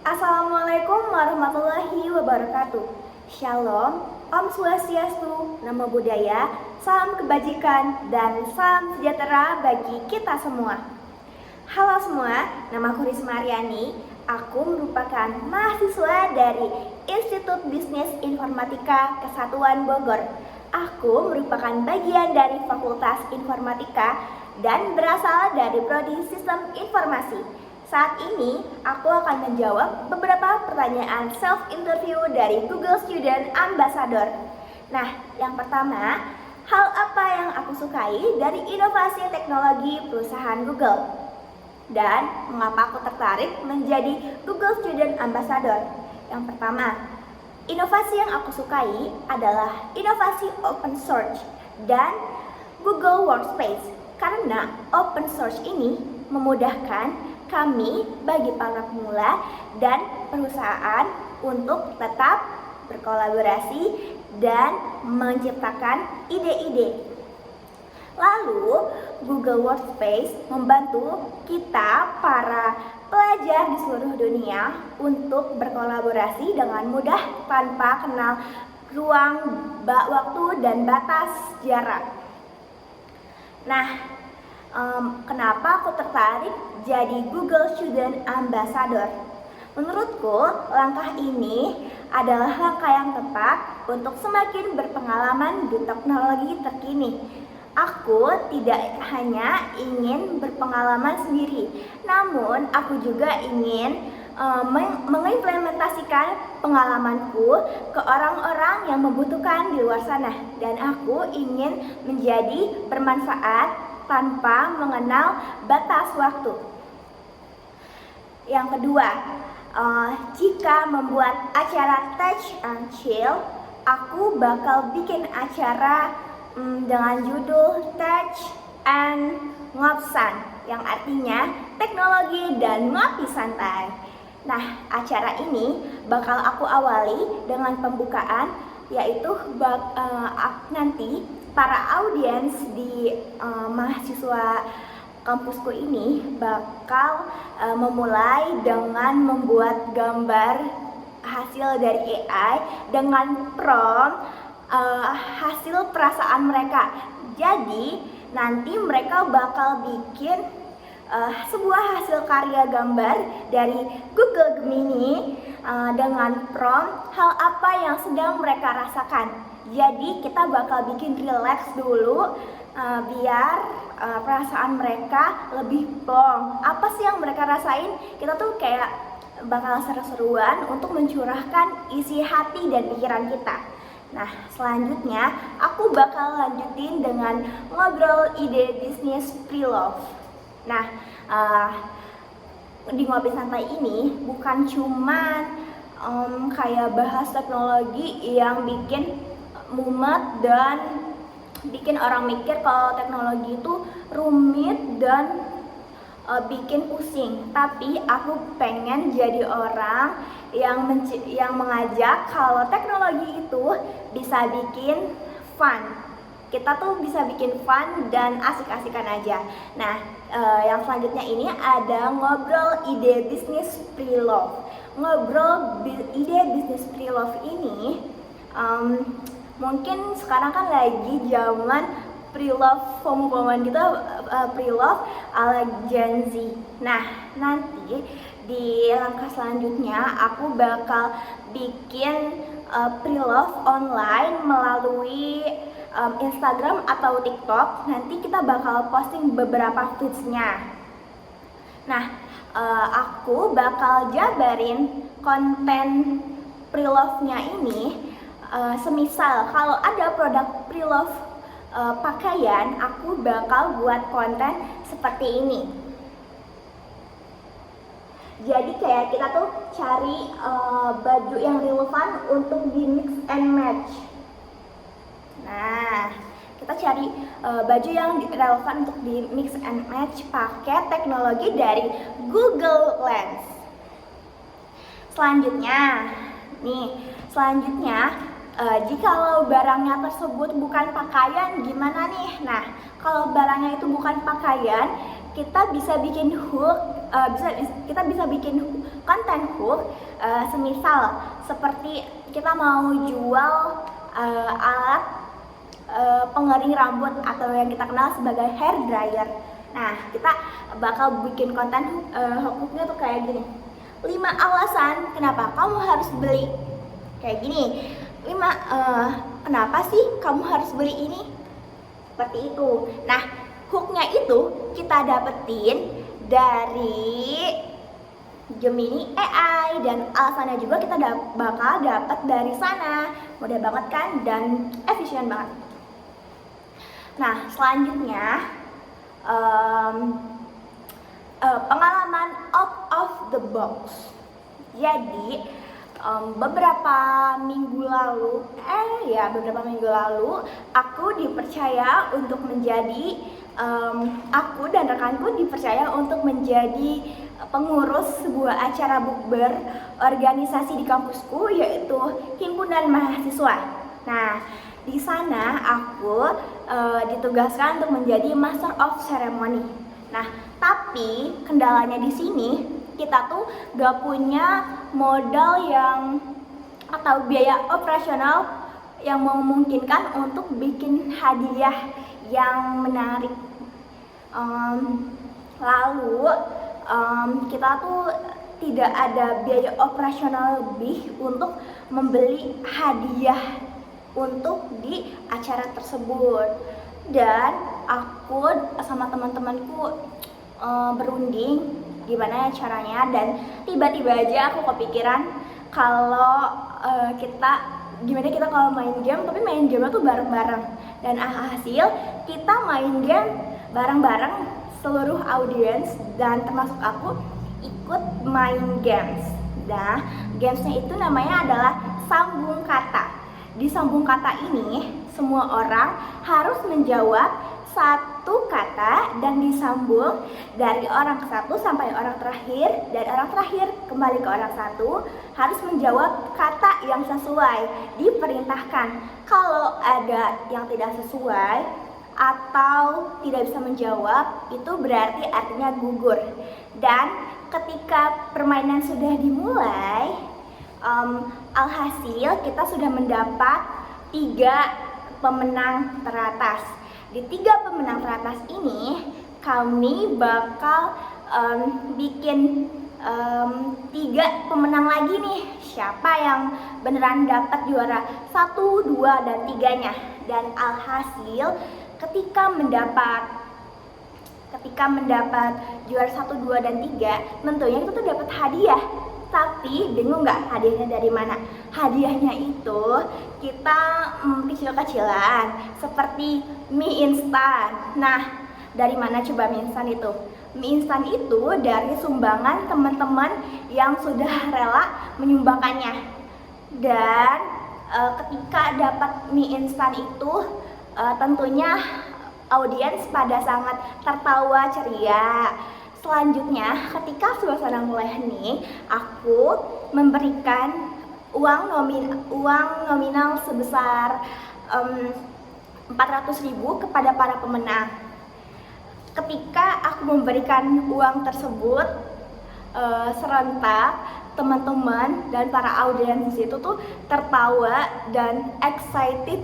Assalamualaikum warahmatullahi wabarakatuh. Shalom, Om Swastiastu, Namo Buddhaya, salam kebajikan, dan salam sejahtera bagi kita semua. Halo semua, nama aku Risma Aryani. Aku merupakan mahasiswa dari Institut Bisnis Informatika Kesatuan Bogor. Aku merupakan bagian dari Fakultas Informatika dan berasal dari Prodi Sistem Informasi. Saat ini, aku akan menjawab beberapa pertanyaan self-interview dari Google Student Ambassador. Nah, yang pertama, hal apa yang aku sukai dari inovasi teknologi perusahaan Google? Dan mengapa aku tertarik menjadi Google Student Ambassador? Yang pertama, inovasi yang aku sukai adalah inovasi open source dan Google Workspace. Karena open source ini memudahkan kami bagi para pemula dan perusahaan untuk tetap berkolaborasi dan menciptakan ide-ide. Lalu, Google Workspace membantu kita para pelajar di seluruh dunia untuk berkolaborasi dengan mudah tanpa kenal ruang, waktu, dan batas jarak. Nah, kenapa aku tertarik jadi Google Student Ambassador? Menurutku, langkah ini adalah langkah yang tepat untuk semakin berpengalaman di teknologi terkini. Aku tidak hanya ingin berpengalaman sendiri, namun aku juga ingin mengimplementasikan pengalamanku ke orang-orang yang membutuhkan di luar sana. Dan aku ingin menjadi bermanfaat tanpa mengenal batas waktu. Yang kedua, jika membuat acara Touch and Chill, aku bakal bikin acara dengan judul Touch and Ngopsan, yang artinya teknologi dan ngopi santai. Nah, acara ini bakal aku awali dengan pembukaan, yaitu nanti para audiens di mahasiswa kampusku ini bakal memulai dengan membuat gambar hasil dari AI dengan prompt hasil perasaan mereka. Jadi nanti mereka bakal bikin sebuah hasil karya gambar dari Google Gemini dengan prompt hal apa yang sedang mereka rasakan. Jadi kita bakal bikin relax dulu biar perasaan mereka lebih plong. Apa sih yang mereka rasain? Kita tuh kayak bakal seru-seruan untuk mencurahkan isi hati dan pikiran kita. Nah, selanjutnya aku bakal lanjutin dengan ngobrol ide bisnis pre-love. Nah, di Ngopi Santai ini bukan cuman kayak bahas teknologi yang bikin mumet dan bikin orang mikir kalau teknologi itu rumit dan bikin pusing. Tapi aku pengen jadi orang yang mengajak kalau teknologi itu bisa bikin fun. Kita tuh bisa bikin fun dan asik-asikan aja. Nah, yang selanjutnya ini ada ngobrol ide bisnis pre-love. Ngobrol ide bisnis pre-love ini mungkin sekarang kan lagi zaman pre-love, FOMO-FOMOan gitu, pre-love ala Gen Z. Nah, nanti di langkah selanjutnya aku bakal bikin pre-love online melalui Instagram atau TikTok. Nanti kita bakal posting beberapa feeds-nya. Nah, aku bakal jabarin konten pre-love-nya ini. Semisal kalau ada produk pre-love pakaian, aku bakal buat konten seperti ini. Jadi kayak kita tuh cari baju yang relevan untuk di mix and match. Nah, kita cari baju yang relevan untuk di mix and match pakai teknologi dari Google Lens. Selanjutnya, jikalau barangnya tersebut bukan pakaian, gimana nih? Nah, kalau barangnya itu bukan pakaian, kita bisa bikin hook, kita bisa bikin konten hook, semisal seperti kita mau jual alat pengering rambut atau yang kita kenal sebagai hair dryer. Nah, kita bakal bikin konten hooknya tuh kayak gini. 5 alasan kenapa kamu harus beli. Kayak gini. 5 kenapa sih kamu harus beli ini? Seperti itu. Nah, hooknya itu kita dapetin dari Gemini AI dan alasannya juga kita bakal dapat dari sana. Mudah banget kan dan efisien banget. Nah, selanjutnya pengalaman out of the box. Jadi beberapa minggu lalu aku dipercaya untuk menjadi aku dan rekanku dipercaya untuk menjadi pengurus sebuah acara bukber organisasi di kampusku, yaitu himpunan mahasiswa. Nah, di sana aku ditugaskan untuk menjadi master of ceremony. Nah, tapi kendalanya di sini kita tuh gak punya modal yang atau biaya operasional yang memungkinkan untuk bikin hadiah yang menarik. Lalu kita tuh tidak ada biaya operasional lebih untuk membeli hadiah untuk di acara tersebut. Dan aku sama teman-temanku berunding gimana caranya, dan tiba-tiba aja aku kepikiran kalau gimana kita kalau main game, tapi main game tuh bareng-bareng. Dan hasil kita main game bareng-bareng, seluruh audiens dan termasuk aku ikut main games. Nah, gamesnya itu namanya adalah sambung kata. Di sambung kata ini semua orang harus menjawab satu kata dan disambung dari orang ke satu sampai orang terakhir, dan orang terakhir kembali ke orang satu harus menjawab kata yang sesuai. Diperintahkan kalau ada yang tidak sesuai atau tidak bisa menjawab, itu berarti artinya gugur. Dan ketika permainan sudah dimulai, alhasil kita sudah mendapat 3 pemenang teratas. Di 3 pemenang teratas ini kami bakal bikin 3 pemenang lagi nih. Siapa yang beneran dapat juara 1, 2, dan 3-nya. Dan alhasil ketika mendapat juara 1, 2, dan 3, tentunya itu tuh dapat hadiah. Tapi bingung nggak hadiahnya dari mana? Hadiahnya itu kita kecil-kecilan seperti mie instan. Nah, dari mana coba mie instan itu? Mie instan itu dari sumbangan teman-teman yang sudah rela menyumbangkannya. Dan ketika dapat mie instan itu tentunya audiens pada sangat tertawa ceria. Selanjutnya, ketika suasana mulai hening, aku memberikan uang nominal sebesar 400.000 kepada para pemenang. Ketika aku memberikan uang tersebut serentak, teman-teman dan para audiens di situ tuh tertawa dan excited.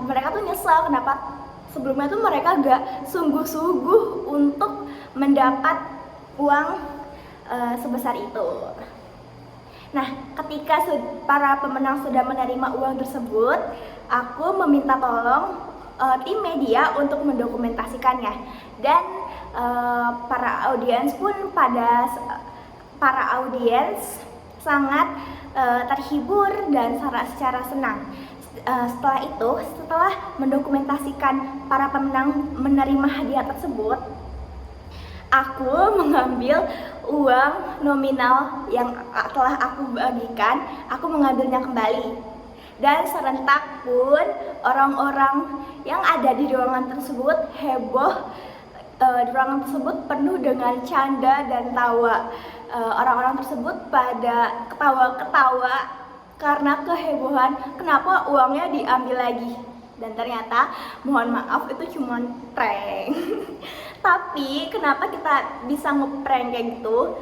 Mereka tuh nyesal kenapa sebelumnya tuh mereka gak sungguh-sungguh untuk mendapat uang sebesar itu. Nah, ketika para pemenang sudah menerima uang tersebut, aku meminta tolong tim media untuk mendokumentasikannya. Dan para audiens sangat terhibur dan secara senang. Setelah mendokumentasikan para pemenang menerima hadiah tersebut, aku mengambil uang nominal yang telah aku bagikan, aku mengambilnya kembali. Dan serentak pun orang-orang yang ada di ruangan tersebut heboh. Ruangan tersebut penuh dengan canda dan tawa. Orang-orang tersebut pada ketawa-ketawa karena kehebohan kenapa uangnya diambil lagi. Dan ternyata mohon maaf itu cuma prank. Tapi kenapa kita bisa ngeprank kayak gitu?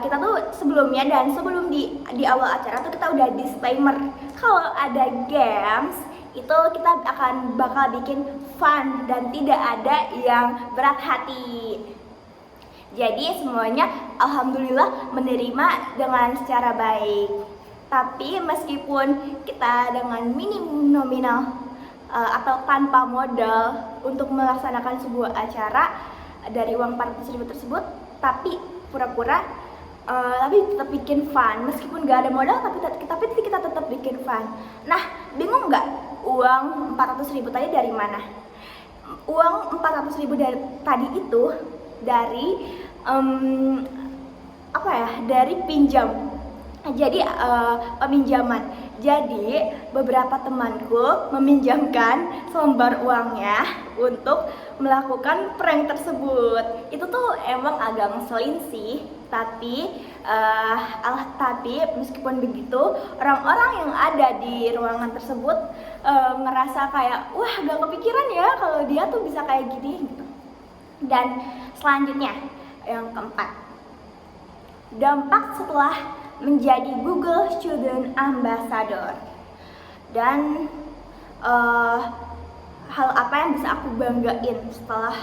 Kita tuh sebelumnya dan sebelum di awal acara tuh kita udah disclaimer kalau ada games itu kita akan bakal bikin fun dan tidak ada yang berat hati. Jadi semuanya alhamdulillah menerima dengan secara baik. Tapi meskipun kita dengan minim nominal atau tanpa modal untuk melaksanakan sebuah acara dari uang 400.000 tersebut, tapi pura-pura tapi tetap bikin fun meskipun gak ada modal, tapi kita tetap bikin fun. Nah, bingung nggak uang 400.000 tadi dari mana? Uang 400.000 tadi itu dari dari pinjam. Jadi peminjaman. Jadi beberapa temanku meminjamkan selembar uangnya untuk melakukan prank tersebut. Itu tuh emang agak ngeselin sih, tapi meskipun begitu orang-orang yang ada di ruangan tersebut ngerasa kayak wah gak kepikiran ya kalau dia tuh bisa kayak gini gitu. Dan selanjutnya yang keempat, dampak setelah menjadi Google Student Ambassador. Dan hal apa yang bisa aku banggain setelah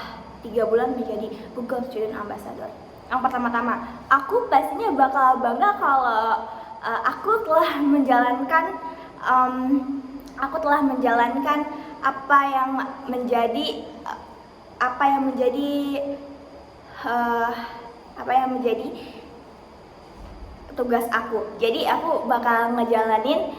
3 bulan menjadi Google Student Ambassador? Yang pertama-tama, aku pastinya bakal bangga kalau aku telah menjalankan apa yang menjadi tugas aku. Jadi aku bakal ngejalanin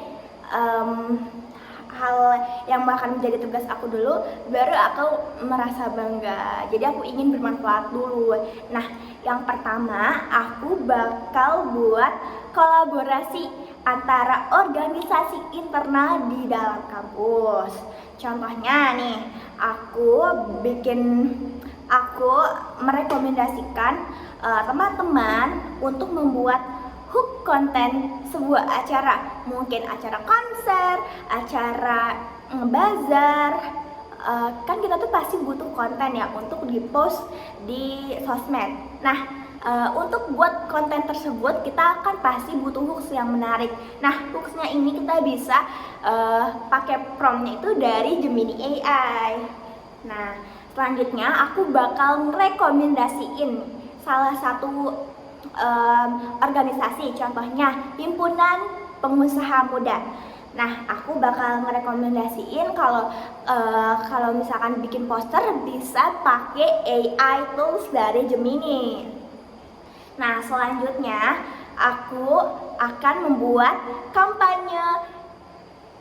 hal yang bakal menjadi tugas aku dulu, baru aku merasa bangga. Jadi aku ingin bermanfaat dulu. Nah, yang pertama aku bakal buat kolaborasi antara organisasi internal di dalam kampus. Contohnya nih, aku merekomendasikan teman-teman untuk membuat hook konten sebuah acara, mungkin acara konser, acara bazar. Kan kita tuh pasti butuh konten ya untuk di-post di sosmed. Nah, untuk buat konten tersebut kita kan pasti butuh hooks yang menarik. Nah, hooksnya ini kita bisa pakai promptnya itu dari Gemini AI. Nah, selanjutnya aku bakal merekomendasiin salah satu organisasi, contohnya Himpunan Pengusaha Muda. Nah, aku bakal merekomendasiin kalau misalkan bikin poster bisa pakai AI tools dari Gemini. Nah, selanjutnya aku akan membuat kampanye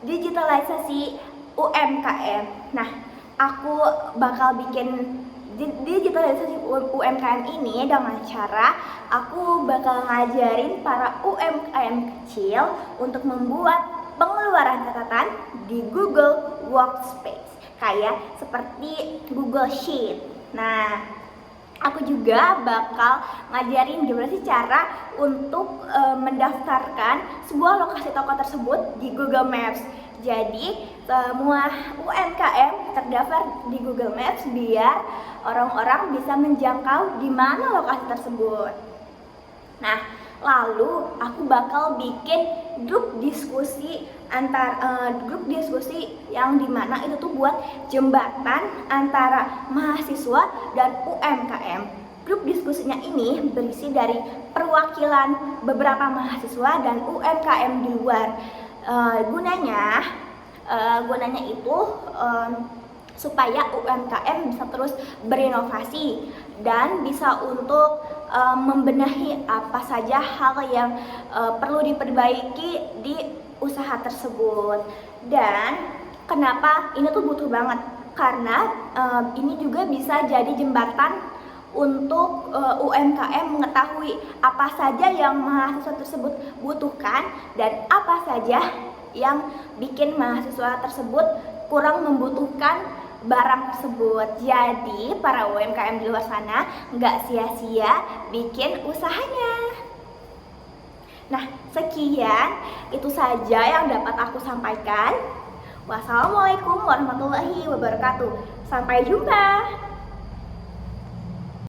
digitalisasi UMKM. Nah, aku bakal bikin digitalisasi UMKM ini dengan cara aku bakal ngajarin para UMKM kecil untuk membuat pengeluaran catatan di Google Workspace, kayak seperti Google Sheet. Nah, aku juga bakal ngajarin gimana sih cara untuk mendaftarkan sebuah lokasi toko tersebut di Google Maps. Jadi semua UMKM terdaftar di Google Maps biar orang-orang bisa menjangkau di mana lokasi tersebut. Nah, lalu aku bakal bikin grup diskusi yang dimana itu tuh buat jembatan antara mahasiswa dan UMKM. Grup diskusinya ini berisi dari perwakilan beberapa mahasiswa dan UMKM di luar. Gunanya itu supaya UMKM bisa terus berinovasi dan bisa untuk membenahi apa saja hal yang perlu diperbaiki di usaha tersebut. Dan kenapa ini tuh butuh banget? Karena ini juga bisa jadi jembatan untuk UMKM mengetahui apa saja yang mahasiswa tersebut butuhkan dan apa saja yang bikin mahasiswa tersebut kurang membutuhkan barang tersebut. Jadi para UMKM di luar sana nggak sia-sia bikin usahanya. Nah, sekian itu saja yang dapat aku sampaikan. Wassalamualaikum warahmatullahi wabarakatuh. Sampai jumpa.